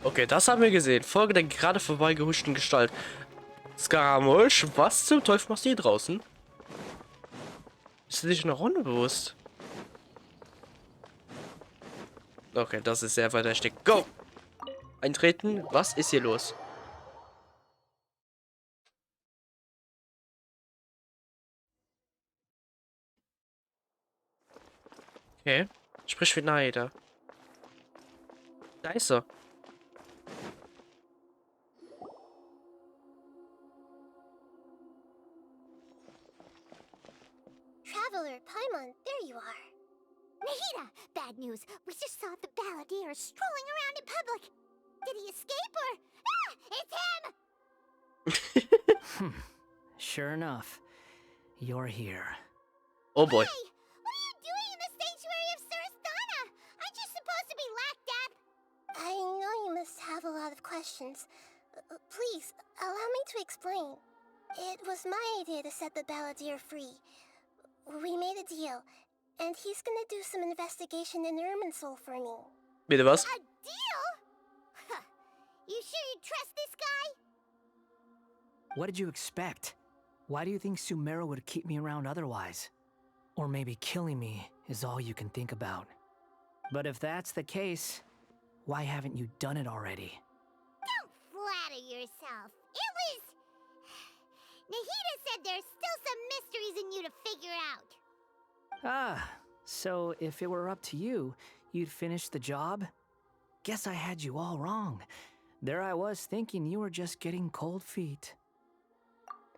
Okay, das haben wir gesehen. Folge der gerade vorbeigehuschten Gestalt. Scaramouche, was zum Teufel machst du hier draußen? Ist dir nicht eine Runde bewusst? Okay, das ist sehr verdächtig. Go! Eintreten. Was ist hier los? Okay. Sprich mit Naida. Da ist er. Traveler, Paimon, there you are. Nahida! Bad news. We just saw the balladeer strolling around in public. Did he escape or... Ah! It's him! Sure enough, you're here. Oh boy. Hey! What are you doing in the sanctuary of Surasthana? Aren't you supposed to be locked up? I know you must have a lot of questions. Please, allow me to explain. It was my idea to set the balladeer free. We made a deal, and he's gonna do some investigation in Irminsul for me. Bitte was? A deal? Huh. You sure you trust this guy? What did you expect? Why do you think Sumeru would keep me around otherwise? Or maybe killing me is all you can think about. But if that's the case, why haven't you done it already? Don't flatter yourself. It was... Nahida said there's still some mysteries in you to figure out. Ah, so if it were up to you, you'd finish the job? Guess I had you all wrong. There I was thinking you were just getting cold feet.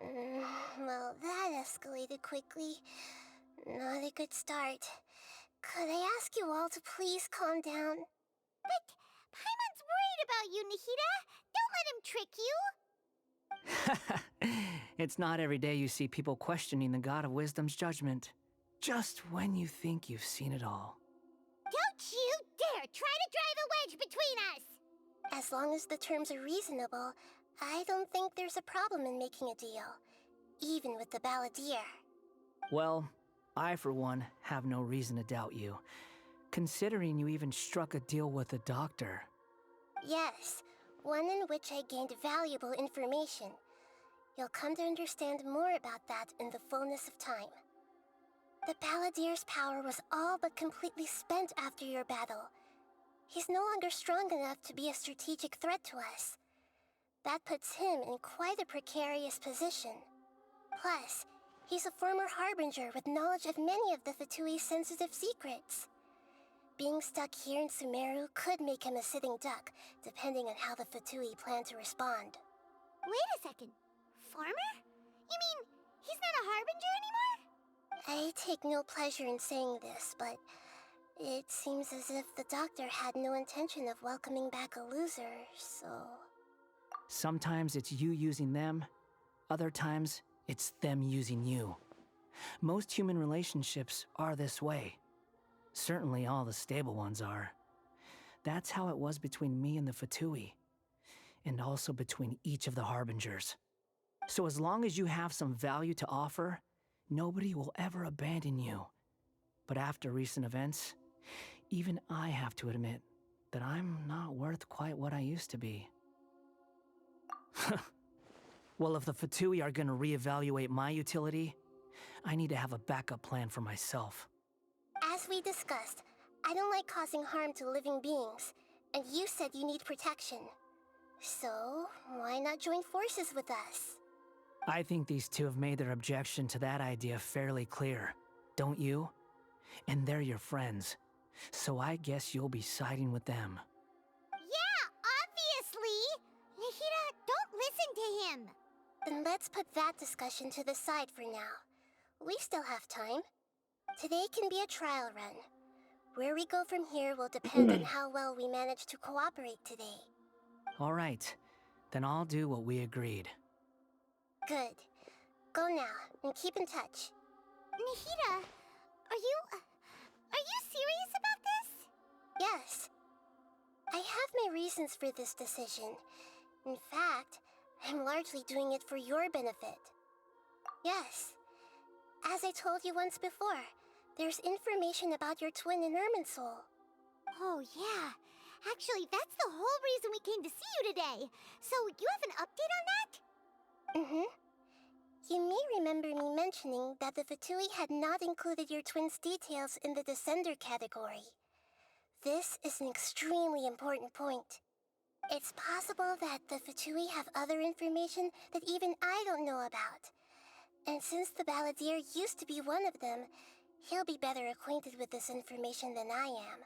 Well, that escalated quickly. Not a good start. Could I ask you all to please calm down? But Paimon's worried about you, Nahida. Don't let him trick you. It's not every day you see people questioning the God of Wisdom's judgment. Just when you think you've seen it all. Don't you dare try to drive a wedge between us! As long as the terms are reasonable, I don't think there's a problem in making a deal. Even with the balladeer. Well, I for one have no reason to doubt you, considering you even struck a deal with the doctor. Yes, one in which I gained valuable information. You'll come to understand more about that in the fullness of time. The balladeer's power was all but completely spent after your battle. He's no longer strong enough to be a strategic threat to us. That puts him in quite a precarious position. Plus, he's a former harbinger with knowledge of many of the Fatui's sensitive secrets. Being stuck here in Sumeru could make him a sitting duck, depending on how the Fatui plan to respond. Wait a second. Farmer? You mean he's not a harbinger anymore? I take no pleasure in saying this, but it seems as if the doctor had no intention of welcoming back a loser, so... Sometimes it's you using them, other times it's them using you. Most human relationships are this way. Certainly all the stable ones are. That's how it was between me and the Fatui, and also between each of the harbingers. So as long as you have some value to offer, nobody will ever abandon you. But after recent events, even I have to admit that I'm not worth quite what I used to be. Well, if the Fatui are gonna reevaluate my utility, I need to have a backup plan for myself. As we discussed, I don't like causing harm to living beings, and you said you need protection. So, why not join forces with us? I think these two have made their objection to that idea fairly clear, don't you? And they're your friends, so I guess you'll be siding with them. Yeah, obviously! Nahida, don't listen to him! Then let's put that discussion to the side for now. We still have time. Today can be a trial run. Where we go from here will depend on how well we manage to cooperate today. All right, then I'll do what we agreed. Good. Go now, and keep in touch. Nahida, are you serious about this? Yes. I have my reasons for this decision. In fact, I'm largely doing it for your benefit. Yes. As I told you once before, there's information about your twin in Irminsul. Oh yeah. Actually, that's the whole reason we came to see you today. So, you have an update on that? Mm-hmm. You may remember me mentioning that the Fatui had not included your twins' details in the Descender category. This is an extremely important point. It's possible that the Fatui have other information that even I don't know about. And since the Balladeer used to be one of them, he'll be better acquainted with this information than I am.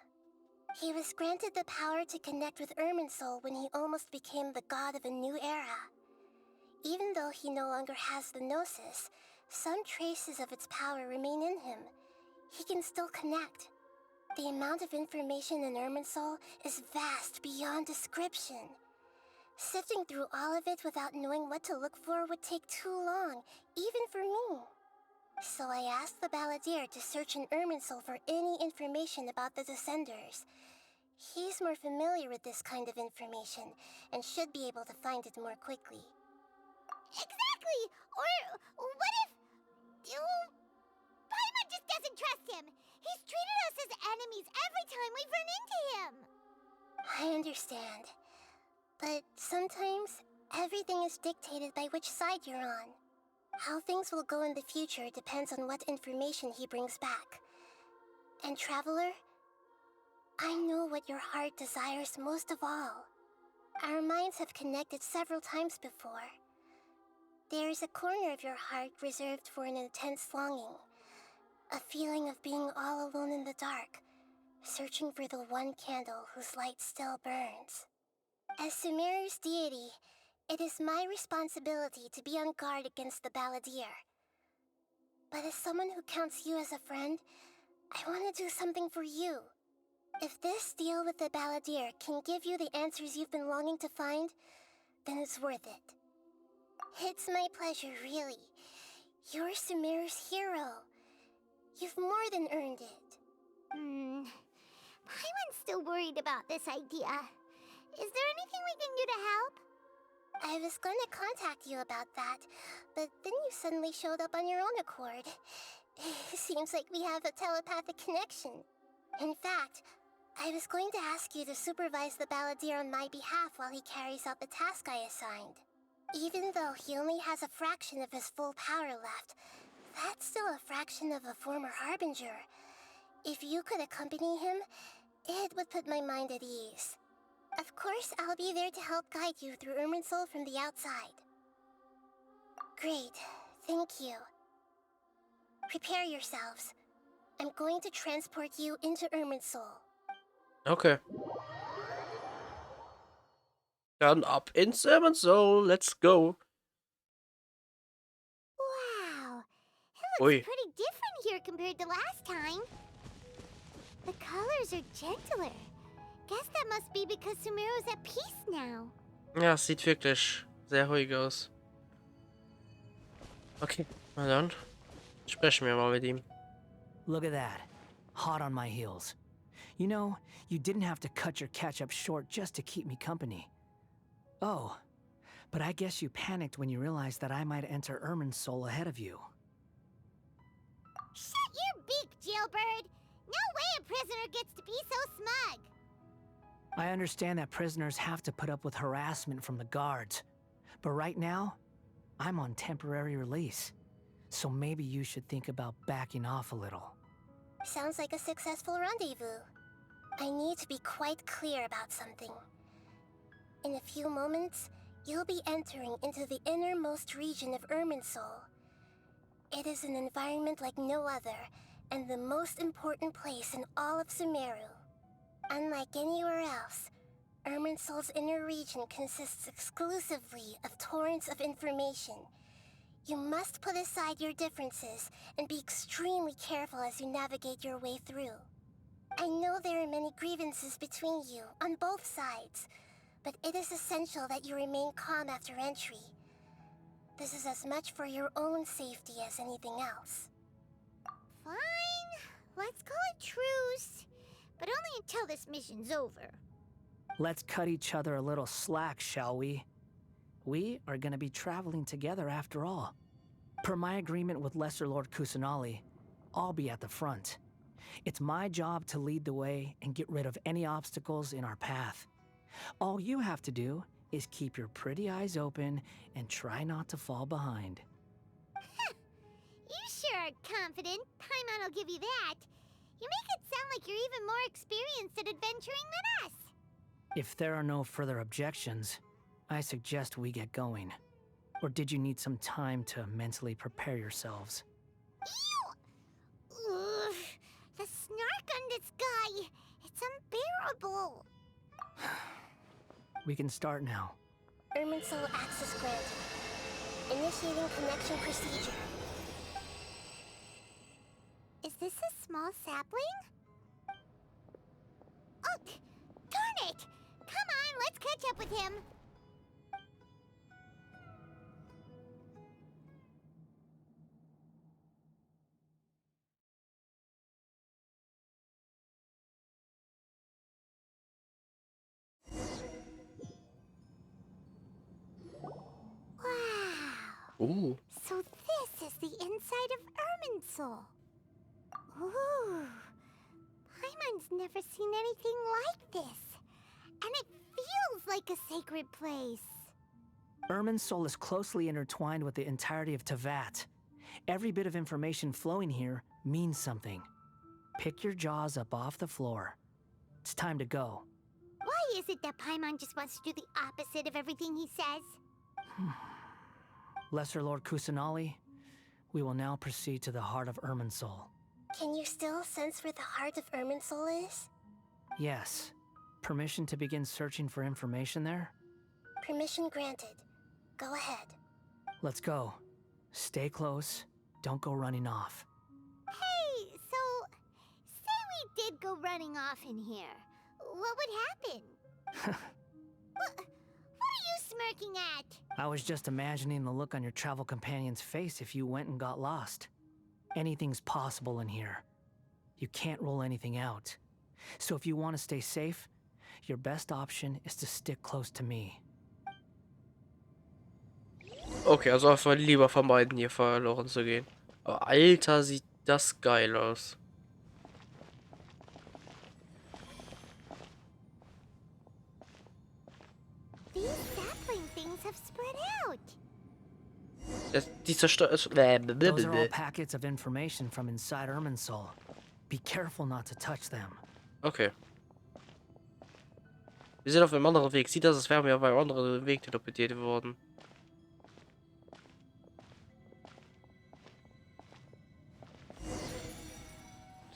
He was granted the power to connect with Irminsul when he almost became the god of a new era. Even though he no longer has the Gnosis, some traces of its power remain in him. He can still connect. The amount of information in Irminsul is vast beyond description. Sifting through all of it without knowing what to look for would take too long, even for me. So I asked the Balladeer to search in Irminsul for any information about the Descenders. He's more familiar with this kind of information, and should be able to find it more quickly. Exactly! Or what if... Paimon just doesn't trust him! He's treated us as enemies every time we've run into him! I understand. But sometimes, everything is dictated by which side you're on. How things will go in the future depends on what information he brings back. And Traveler, I know what your heart desires most of all. Our minds have connected several times before. There is a corner of your heart reserved for an intense longing. A feeling of being all alone in the dark, searching for the one candle whose light still burns. As Sumeru's deity, it is my responsibility to be on guard against the Balladeer. But as someone who counts you as a friend, I want to do something for you. If this deal with the Balladeer can give you the answers you've been longing to find, then it's worth it. It's my pleasure, really. You're Sumeru's hero. You've more than earned it. Paimon's still worried about this idea. Is there anything we can do to help? I was going to contact you about that, but then you suddenly showed up on your own accord. Seems like we have a telepathic connection. In fact, I was going to ask you to supervise the Balladeer on my behalf while he carries out the task I assigned. Even though he only has a fraction of his full power left, that's still a fraction of a former Harbinger. If you could accompany him, it would put my mind at ease. Of course, I'll be there to help guide you through Irminsul from the outside. Great, thank you. Prepare yourselves. I'm going to transport you into Irminsul. Okay. Dann ab ins Zoll. Let's go. Wow, it Ui. looks pretty different here compared to last time. The colors are gentler. Guess that must be because Sumeru's at peace now. Ja, es sieht wirklich sehr ruhig aus. Okay, na dann sprechen wir mal mit ihm. Look at that. Hot on my heels. You know, you didn't have to cut your catch-up short just to keep me company. Oh, but I guess you panicked when you realized that I might enter Irminsul ahead of you. Shut your beak, jailbird! No way a prisoner gets to be so smug! I understand that prisoners have to put up with harassment from the guards, but right now, I'm on temporary release. So maybe you should think about backing off a little. Sounds like a successful rendezvous. I need to be quite clear about something. In a few moments, you'll be entering into the innermost region of Irminsul. It is an environment like no other, and the most important place in all of Sumeru. Unlike anywhere else, Irminsul's inner region consists exclusively of torrents of information. You must put aside your differences and be extremely careful as you navigate your way through. I know there are many grievances between you, on both sides, but it is essential that you remain calm after entry. This is as much for your own safety as anything else. Fine, let's call it truce. But only until this mission's over. Let's cut each other a little slack, shall we? We are gonna be traveling together after all. Per my agreement with Lesser Lord Kusanali, I'll be at the front. It's my job to lead the way and get rid of any obstacles in our path. All you have to do is keep your pretty eyes open and try not to fall behind. You sure are confident. Paimon will give you that. You make it sound like you're even more experienced at adventuring than us. If there are no further objections, I suggest we get going. Or did you need some time to mentally prepare yourselves? Ew! Ugh, the snark on this guy. It's unbearable. We can start now. Soul access granted. Initiating connection procedure. Is this a small sapling? Oh, darn it! Come on, let's catch up with him. Wow. Ooh. So this is the inside of Soul. Ooh. Paimon's never seen anything like this. And it feels like a sacred place. Soul is closely intertwined with the entirety of Teyvat. Every bit of information flowing here means something. Pick your jaws up off the floor. It's time to go. Why is it that Paimon just wants to do the opposite of everything he says? Lesser Lord Kusanali, we will now proceed to the heart of Soul. Can you still sense where the heart of Soul is? Yes. Permission to begin searching for information there? Permission granted. Go ahead. Let's go. Stay close. Don't go running off. Hey, so... say we did go running off in here. What would happen? What are you smirking at? I was just imagining the look on your travel companion's face if you went and got lost. Anything's possible in here. You can't rule anything out. So if you want to stay safe, your best option is to stick close to me. Okay, also einfach lieber vermeiden, hier verloren zu gehen. Aber Alter, sieht das geil aus. These sapling things have spread out. Die zerstört. Those are all packets of information from inside Soul. Be careful not to touch them. Okay. Wir sind auf einem anderen Weg. Sieht das, als wären wir auf einem anderen Weg teleportiert worden.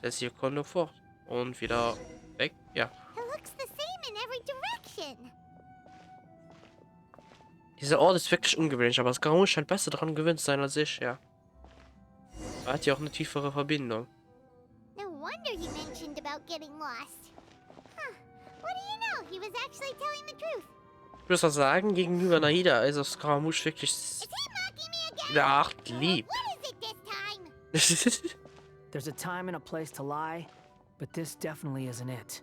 Das hier kommt nur fort. Und wieder weg. Ja. It looks the same in every direction. Dieser Ort ist wirklich ungewöhnlich, aber Skarmoon scheint besser daran gewöhnt zu sein als ich, ja. Er hat ja auch eine tiefere Verbindung. No wonder he mentioned about getting lost. Huh. What do you know? He was actually telling the truth. Ich muss was sagen, gegenüber Naida ist das Skarmoon wirklich Is he mocking me again? in der Art lieb. What is it this time? There's a time and a place to lie, but this definitely isn't it.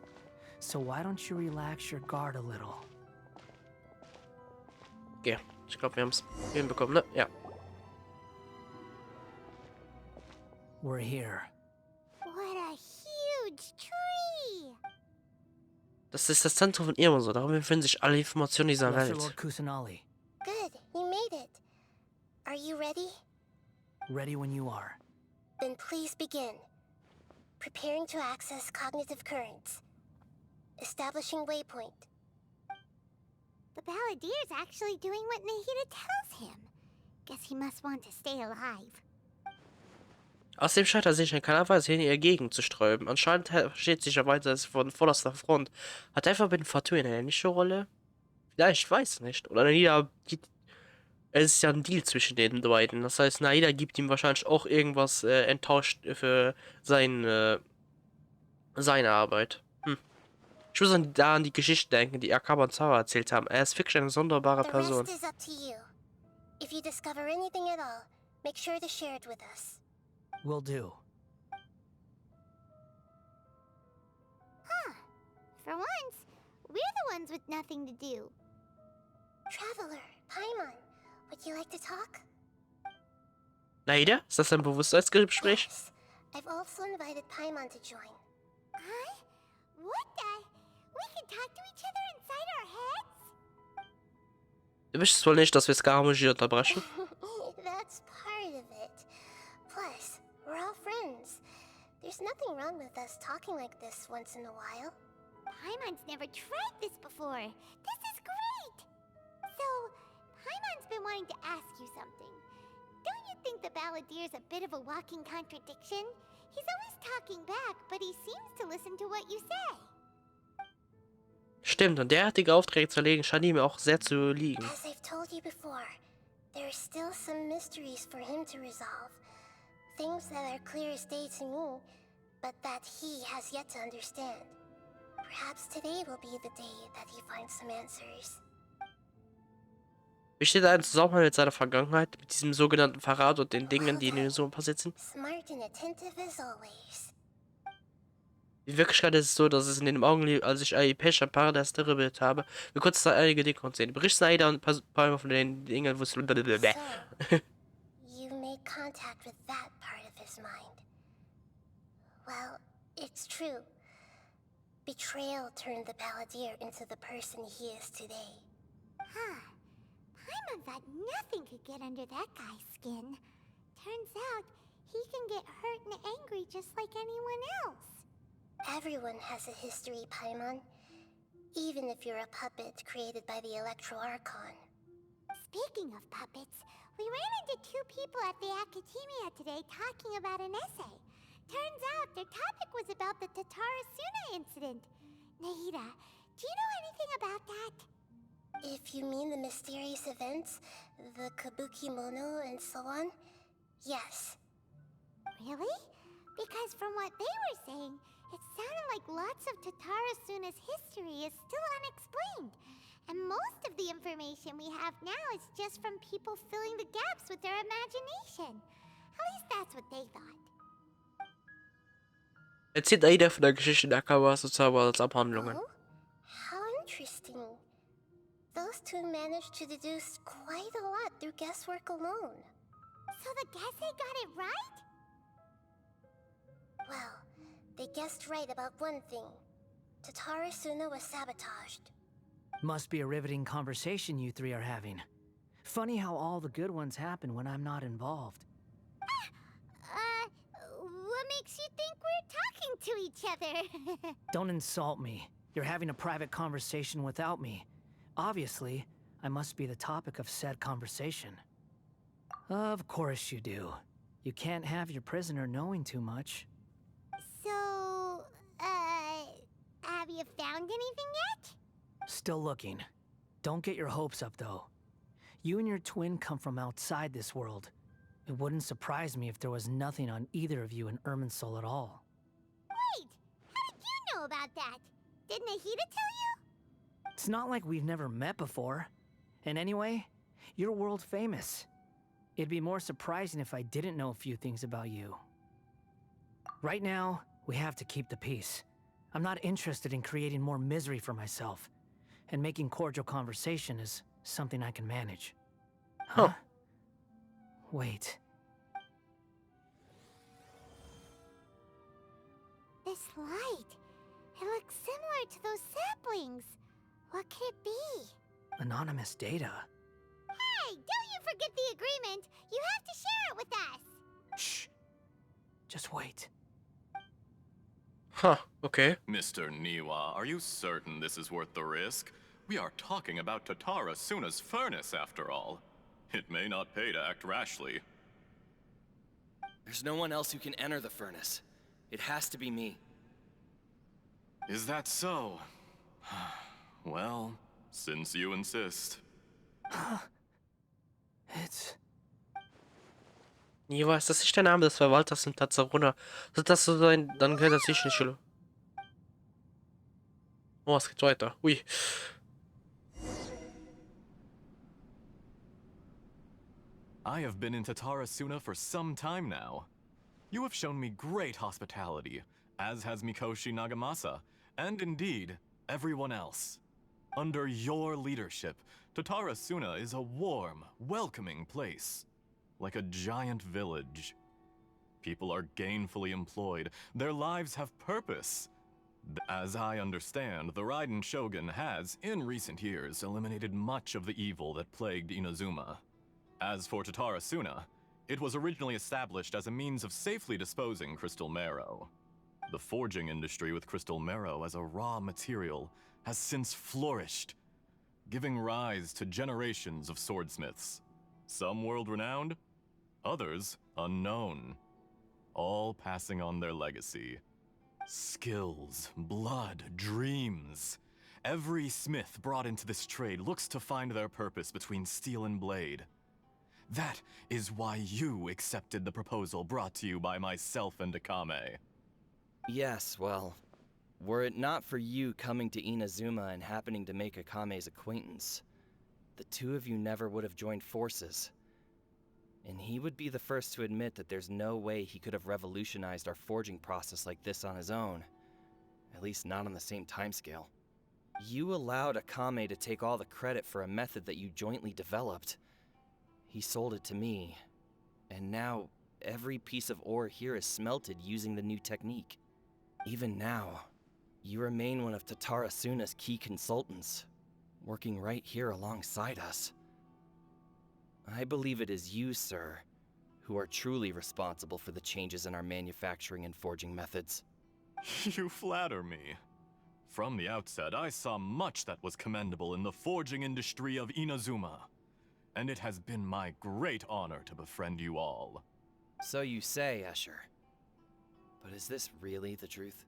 So why don't you relax your guard a little? Okay, ich glaube, wir haben es hinbekommen, ne? Ja. We're here. What a huge tree! Das ist das Zentrum von Irma, darum befinden sich alle Informationen dieser Lesser Welt. Lord Kusanali. Good, you made it. Are you ready? Ready when you are. Then please begin. Preparing to access cognitive currents. Establishing waypoint. The Balladier's actually doing what Nahida tells him. Guess he must want to stay alive. Außerdem scheint er sich in keiner Weise in ihre Gegend zu sträuben. Anscheinend versteht sich er weiter von vorderster Front. Hat einfach mit dem Fatou eine ähnliche Rolle? Vielleicht, ich weiß nicht. Oder Naida gibt... Es ist ja ein Deal zwischen den beiden. Das heißt, Naida gibt ihm wahrscheinlich auch irgendwas enttauscht für seine Arbeit. Ich muss da an die Geschichte denken, die Akaba und Zara erzählt haben. Er ist wirklich eine sonderbare The Person. rest is up to you. If you discover anything at all, make sure to share it with us. Will do. Huh. For once, we're the ones with nothing to do. Traveler, Paimon, would you like to talk? Naida? Ist das ein Bewusstseinsgespräch? Yes. I've also invited Paimon to join. Huh? What the? We can talk to each other inside our heads? Du möchtest wohl nicht, dass wir Skaramuji unterbrechen? That's part of it. Plus, we're all friends. There's nothing wrong with us talking like this once in a while. Paimon's never tried this before. This is great! So, Paimon's been wanting to ask you something. Don't you think the Balladier's a bit of a walking contradiction? He's always talking back, but he seems to listen to what you say. Stimmt, und derartige Aufträge zu erlegen scheint ihm auch sehr zu liegen. As I've told you before, there are still some mysteries for him to resolve. Things that are clear as day to me, but that he has yet to understand. Perhaps today will be the day that he finds some answers. Besteht ein Zusammenhang mit seiner Vergangenheit, mit diesem sogenannten Verrat und den Dingen, die in der Illusion passiert sind? Smart and attentive as always. In Wirklichkeit ist es so, dass es in den Augen, als ich Pech ein Paradies darüber habe, wir kurz einige Dinge sehen. Berichtssneider und ein paar von den Dingen, wo es... So, you made contact with that part of his mind. Well, it's true. Betrayal turned the Balladeer into the person he is today. Huh. Paimon thought nothing could get under that guy's skin. Turns out, he can get hurt and angry just like anyone else. Everyone has a history, Paimon. Even if you're a puppet created by the Electro Archon. Speaking of puppets, we ran into two people at the Academia today talking about an essay. Turns out their topic was about the Tatarasuna incident. Nahida, do you know anything about that? If you mean the mysterious events, the Kabuki Mono and so on, yes. Really? Because from what they were saying, it sounded like lots of Tatarasuna's history is still unexplained. And most of the information we have now is just from people filling the gaps with their imagination. At least that's what they thought. Erzählt Aida von der Geschichte der Kawas und Zauber als Abhandlungen. Oh, how interesting. Those two managed to deduce quite a lot through guesswork alone. So the Gesse got it right? Well, they guessed right about one thing. Tatarasuna was sabotaged. Must be a riveting conversation you three are having. Funny how all the good ones happen when I'm not involved. What makes you think we're talking to each other? Don't insult me. You're having a private conversation without me. Obviously, I must be the topic of said conversation. Of course you do. You can't have your prisoner knowing too much. So, have you found anything yet? Still looking. Don't get your hopes up, though. You and your twin come from outside this world. It wouldn't surprise me if there was nothing on either of you in Irminsul at all. Wait! How did you know about that? Did Nahida tell you? It's not like we've never met before. And anyway, you're world famous. It'd be more surprising if I didn't know a few things about you. Right now, we have to keep the peace. I'm not interested in creating more misery for myself. And making cordial conversation is something I can manage. Huh? Wait. This light. It looks similar to those saplings. What could it be? Anonymous data. Hey, don't you forget the agreement. You have to share it with us. Shh. Just wait. Huh, okay. Mr. Niwa, are you certain this is worth the risk? We are talking about Tatarasuna's furnace, after all. It may not pay to act rashly. There's no one else who can enter the furnace. It has to be me. Is that so? Well, since you insist. It's... Niwa, ist das nicht der Name des Verwalters in Tazaruna? Sollte das so sein, dann gehört das sicher nicht. Oh, es geht weiter. Ui. I have been in Tatarasuna for some time now. You have shown me great hospitality, as has Mikoshi Nagamasa, and indeed, everyone else. Under your leadership, Tatarasuna is a warm, welcoming place. Like a giant village. People are gainfully employed. Their lives have purpose. As I understand, the Raiden Shogun has, in recent years, eliminated much of the evil that plagued Inazuma. As for Tatara Suna, it was originally established as a means of safely disposing crystal marrow. The forging industry with crystal marrow as a raw material has since flourished, giving rise to generations of swordsmiths. Some world-renowned, others unknown, all passing on their legacy. Skills, blood, dreams. Every smith brought into this trade looks to find their purpose between steel and blade. That is why you accepted the proposal brought to you by myself and Akame. Yes, well, were it not for you coming to Inazuma and happening to make Akame's acquaintance, the two of you never would have joined forces. And he would be the first to admit that there's no way he could have revolutionized our forging process like this on his own. At least not on the same timescale. You allowed Akame to take all the credit for a method that you jointly developed. He sold it to me, and now every piece of ore here is smelted using the new technique. Even now, you remain one of Tatara Suna's key consultants, working right here alongside us. I believe it is you, sir, who are truly responsible for the changes in our manufacturing and forging methods. You flatter me. From the outset, I saw much that was commendable in the forging industry of Inazuma, and it has been my great honor to befriend you all. So you say, Escher. But is this really the truth?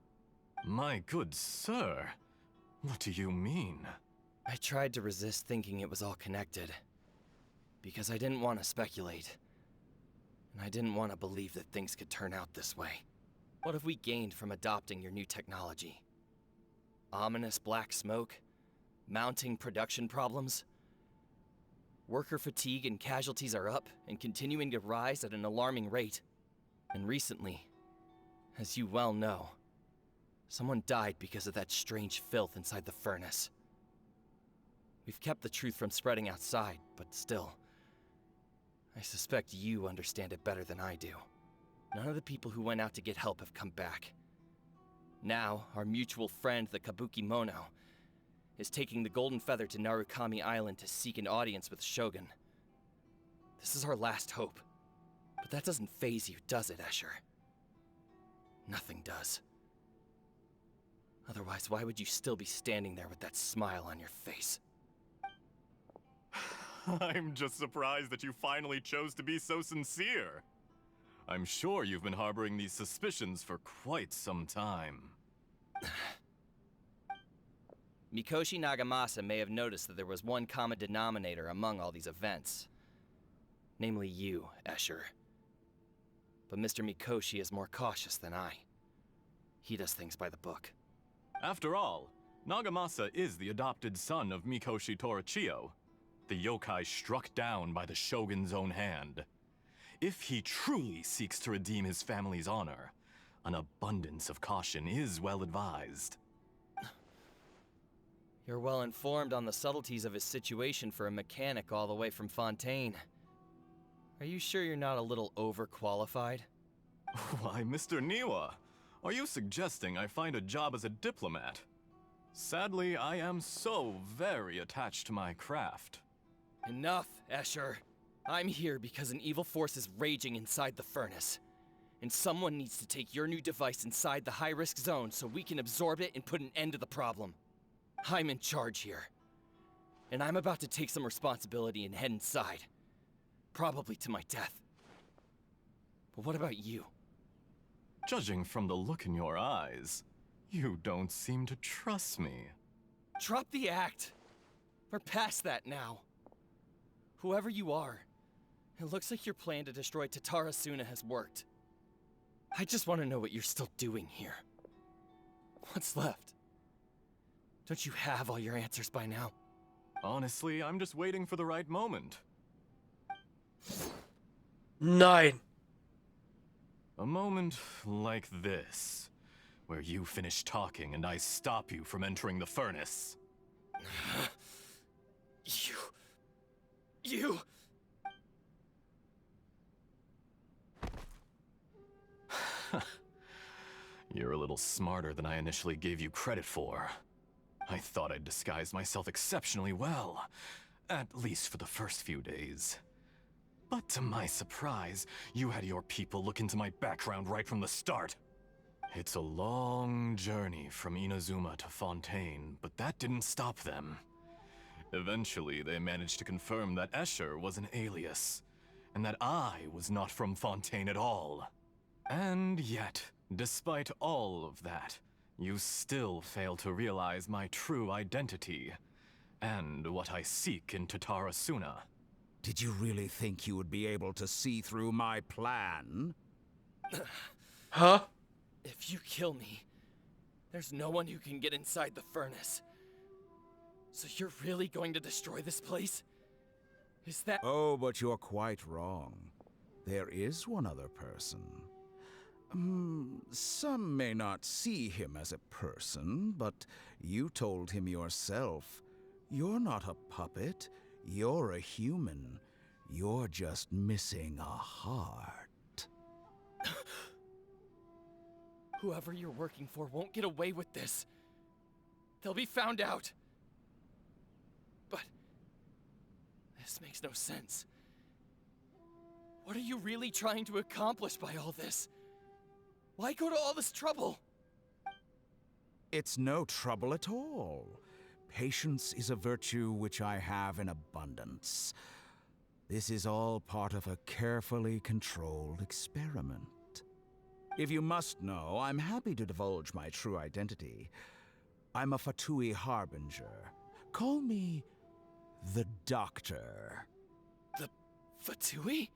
My good sir, what do you mean? I tried to resist thinking it was all connected, because I didn't want to speculate, and I didn't want to believe that things could turn out this way. What have we gained from adopting your new technology? Ominous black smoke? Mounting production problems? Worker fatigue and casualties are up and continuing to rise at an alarming rate. And recently, as you well know, someone died because of that strange filth inside the furnace. We've kept the truth from spreading outside, but still, I suspect you understand it better than I do. None of the people who went out to get help have come back. Now, our mutual friend, the Kabuki Mono, is taking the Golden Feather to Narukami Island to seek an audience with Shogun. This is our last hope. But that doesn't faze you, does it, Escher? Nothing does. Otherwise, why would you still be standing there with that smile on your face? I'm just surprised that you finally chose to be so sincere. I'm sure you've been harboring these suspicions for quite some time. Mikoshi Nagamasa may have noticed that there was one common denominator among all these events. Namely you, Escher. But Mr. Mikoshi is more cautious than I. He does things by the book. After all, Nagamasa is the adopted son of Mikoshi Torichio, the yokai struck down by the Shogun's own hand. If he truly seeks to redeem his family's honor, an abundance of caution is well advised. You're well informed on the subtleties of his situation for a mechanic all the way from Fontaine. Are you sure you're not a little overqualified? Why, Mr. Niwa, are you suggesting I find a job as a diplomat? Sadly, I am so very attached to my craft. Enough, Escher. I'm here because an evil force is raging inside the furnace. And someone needs to take your new device inside the high-risk zone so we can absorb it and put an end to the problem. I'm in charge here. And I'm about to take some responsibility and head inside. Probably to my death. But what about you? Judging from the look in your eyes, you don't seem to trust me. Drop the act! We're past that now. Whoever you are, it looks like your plan to destroy Tatara Suna has worked. I just want to know what you're still doing here. What's left? Don't you have all your answers by now? Honestly, I'm just waiting for the right moment. Nein. A moment like this, where you finish talking and I stop you from entering the furnace. You... You're a little smarter than I initially gave you credit for. I thought I'd disguised myself exceptionally well, at least for the first few days. But to my surprise, you had your people look into my background right from the start. It's a long journey from Inazuma to Fontaine, but that didn't stop them. Eventually, they managed to confirm that Escher was an alias, and that I was not from Fontaine at all. And yet, despite all of that, you still fail to realize my true identity, and what I seek in Tatarasuna. Did you really think you would be able to see through my plan? Huh? If you kill me, there's no one who can get inside the furnace. So you're really going to destroy this place? Is that— Oh, but you're quite wrong. There is one other person. Some may not see him as a person, but you told him yourself. You're not a puppet. You're a human. You're just missing a heart. Whoever you're working for won't get away with this. They'll be found out. But this makes no sense. What are you really trying to accomplish by all this? Why go to all this trouble? It's no trouble at all. Patience is a virtue which I have in abundance. This is all part of a carefully controlled experiment. If you must know, I'm happy to divulge my true identity. I'm a Fatui Harbinger. Call me the Doctor. The Fatui?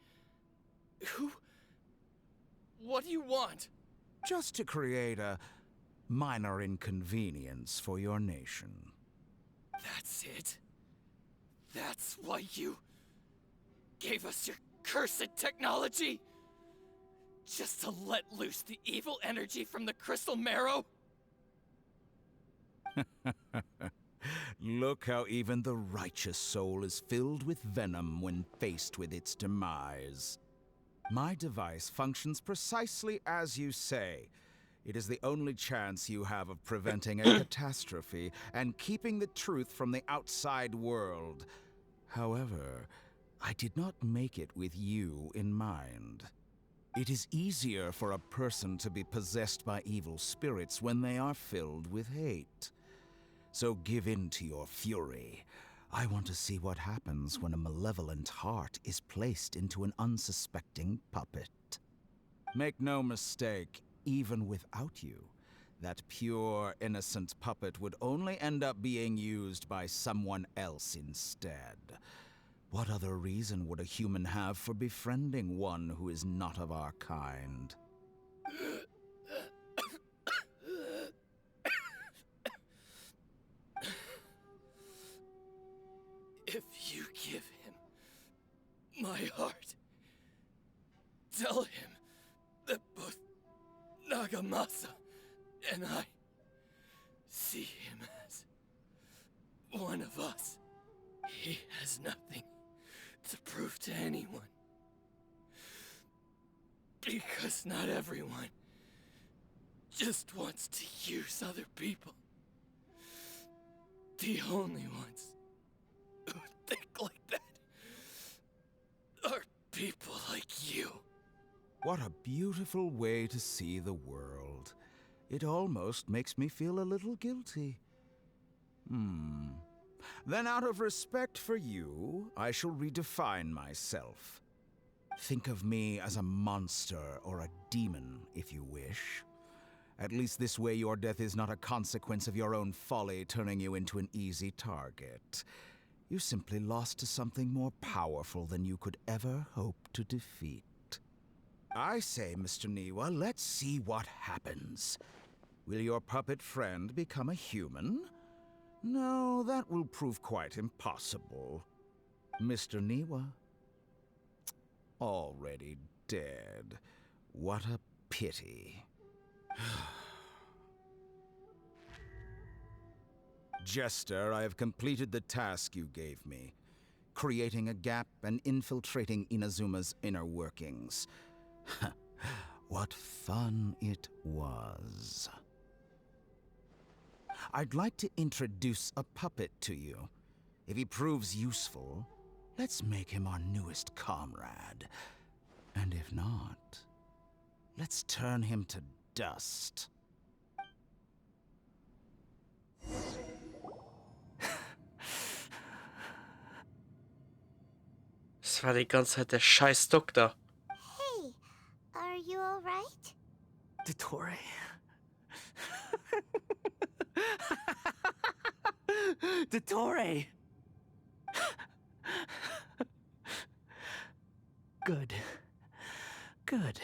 Who? What do you want? Just to create a minor inconvenience for your nation. That's it? That's why you gave us your cursed technology? Just to let loose the evil energy from the crystal marrow? Look how even the righteous soul is filled with venom when faced with its demise. My device functions precisely as you say. It is the only chance you have of preventing a catastrophe and keeping the truth from the outside world. However, I did not make it with you in mind. It is easier for a person to be possessed by evil spirits when they are filled with hate. So give in to your fury. I want to see what happens when a malevolent heart is placed into an unsuspecting puppet. Make no mistake, even without you, that pure, innocent puppet would only end up being used by someone else instead. What other reason would a human have for befriending one who is not of our kind? If you give him my heart, tell him that both Nagamasa and I see him as one of us. He has nothing to prove to anyone. Because not everyone just wants to use other people. The only ones who think like that are people like you. What a beautiful way to see the world. It almost makes me feel a little guilty. Then out of respect for you, I shall redefine myself. Think of me as a monster or a demon, if you wish. At least this way your death is not a consequence of your own folly turning you into an easy target. You simply lost to something more powerful than you could ever hope to defeat. I say, Mr. Niwa, let's see what happens. Will your puppet friend become a human? No, that will prove quite impossible. Mr. Niwa? Already dead. What a pity. Jester, I have completed the task you gave me. Creating a gap and infiltrating Inazuma's inner workings. What fun it was. I'd like to introduce a puppet to you. If he proves useful, let's make him our newest comrade. And if not, let's turn him to dust. Das war die ganze Zeit der scheiß Doktor. Hey, are you alright? Dottore. Dottore! Good. Good.